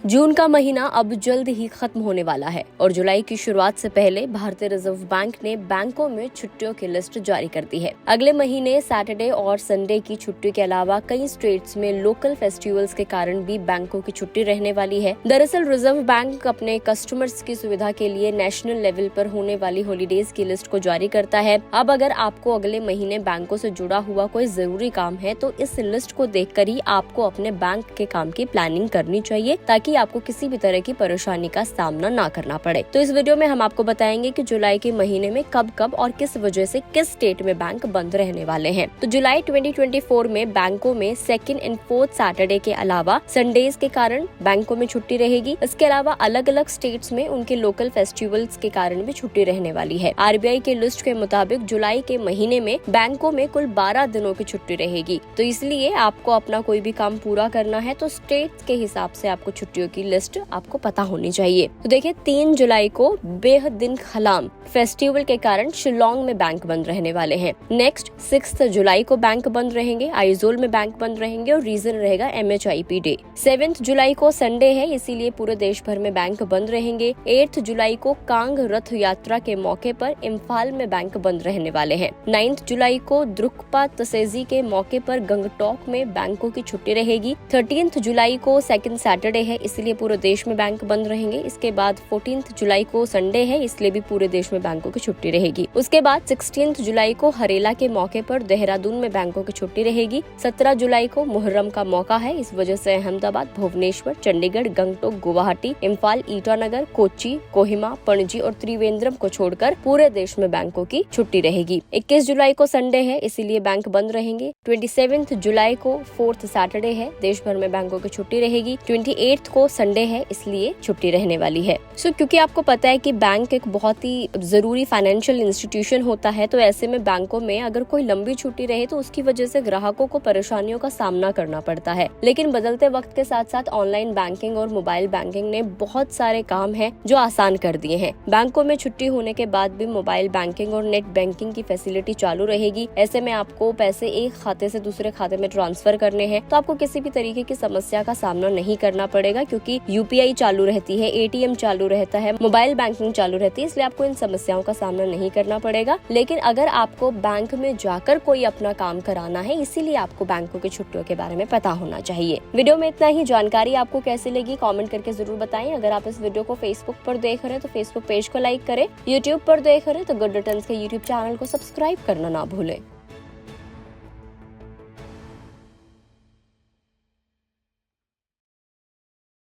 जून का महीना अब जल्द ही खत्म होने वाला है और जुलाई की शुरुआत से पहले भारतीय रिजर्व बैंक ने बैंकों में छुट्टियों की लिस्ट जारी कर दी है। अगले महीने सैटरडे और संडे की छुट्टी के अलावा कई स्टेट्स में लोकल फेस्टिवल्स के कारण भी बैंकों की छुट्टी रहने वाली है। दरअसल रिजर्व बैंक अपने कस्टमर्स की सुविधा के लिए नेशनल लेवल पर होने वाली हॉलीडेज की लिस्ट को जारी करता है। अब अगर आपको अगले महीने बैंकों से जुड़ा हुआ कोई जरूरी काम है तो इस लिस्ट को देखकर ही आपको अपने बैंक के काम की प्लानिंग करनी चाहिए ताकि आपको किसी भी तरह की परेशानी का सामना ना करना पड़े। तो इस वीडियो में हम आपको बताएंगे कि जुलाई के महीने में कब और किस वजह से किस स्टेट में बैंक बंद रहने वाले हैं। तो जुलाई 2024 में बैंकों में सेकंड एंड फोर्थ सैटरडे के अलावा संडेज के कारण बैंकों में छुट्टी रहेगी। इसके अलावा अलग अलग स्टेट्स में उनके लोकल फेस्टिवल्स के कारण भी छुट्टी रहने वाली है। आरबीआई के लिस्ट के मुताबिक जुलाई के महीने में बैंकों में कुल 12 दिनों की छुट्टी रहेगी। तो इसलिए आपको अपना कोई भी काम पूरा करना है तो स्टेट के हिसाब से आपको छुट्टियों की लिस्ट आपको पता होनी चाहिए। तो देखिए 3 जुलाई को बेहद दिन खलाम फेस्टिवल के कारण शिलोंग में बैंक बंद रहने वाले हैं। नेक्स्ट 6 जुलाई को बैंक बंद रहेंगे, आइजोल में बैंक बंद रहेंगे और रीजन रहेगा MHIP डे। 7 जुलाई को संडे है, इसीलिए पूरे देश भर में बैंक बंद रहेंगे। 8 जुलाई को कांग रथ यात्रा के मौके पर इम्फाल में बैंक बंद रहने वाले हैं। 9 जुलाई को द्रुकपा तसेजी के मौके पर गंगटोक में बैंकों की छुट्टी रहेगी। 13 जुलाई को सेकंड सैटरडे है, इसलिए पूरे देश में बैंक बंद रहेंगे। इसके बाद 14 जुलाई को संडे है, इसलिए भी पूरे देश में बैंकों की छुट्टी रहेगी। उसके बाद 16 जुलाई को हरेला के मौके पर देहरादून में बैंकों की छुट्टी रहेगी। 17 जुलाई को मुहर्रम का मौका है, इस वजह से अहमदाबाद, भुवनेश्वर, चंडीगढ़, गंगटोक, गुवाहाटी, इम्फाल, ईटानगर, कोच्चि, कोहिमा, पणजी और त्रिवेंद्रम को छोड़कर पूरे देश में बैंकों की छुट्टी रहेगी। 21 जुलाई को संडे है, इसीलिए बैंक बंद रहेंगे। 27 जुलाई को फोर्थ सैटरडे है, देश भर में बैंकों की छुट्टी रहेगी। 28 को संडे है, इसलिए छुट्टी रहने वाली है। क्योंकि आपको पता है कि बैंक एक बहुत ही जरूरी फाइनेंशियल इंस्टीट्यूशन होता है, तो ऐसे में बैंकों में अगर कोई लंबी छुट्टी रहे तो उसकी वजह से ग्राहकों को परेशानियों का सामना करना पड़ता है। लेकिन बदलते वक्त के साथ साथ ऑनलाइन बैंकिंग और मोबाइल बैंकिंग ने बहुत सारे काम है जो आसान कर दिए हैं। बैंकों में छुट्टी होने के बाद भी मोबाइल बैंकिंग और नेट बैंकिंग की फैसिलिटी चालू रहेगी। ऐसे में आपको पैसे एक खाते से दूसरे खाते में ट्रांसफर करने हैं तो आपको किसी भी तरीके की समस्या का सामना नहीं करना पड़ेगा, क्योंकि UPI चालू रहती है, ATM चालू रहता है, मोबाइल बैंकिंग चालू रहती है, इसलिए आपको इन समस्याओं का सामना नहीं करना पड़ेगा। लेकिन अगर आपको बैंक में जाकर कोई अपना काम कराना है, इसीलिए आपको बैंकों की छुट्टियों के बारे में पता होना चाहिए। वीडियो में इतना ही। जानकारी आपको कैसी लगी कमेंट करके जरूर बताएं। अगर आप इस वीडियो को फेसबुक पर देख रहे हैं तो फेसबुक पेज को लाइक करें, यूट्यूब पर देख रहे हैं तो गुड रिटर्न्स के यूट्यूब चैनल को सब्सक्राइब करना ना भूलें।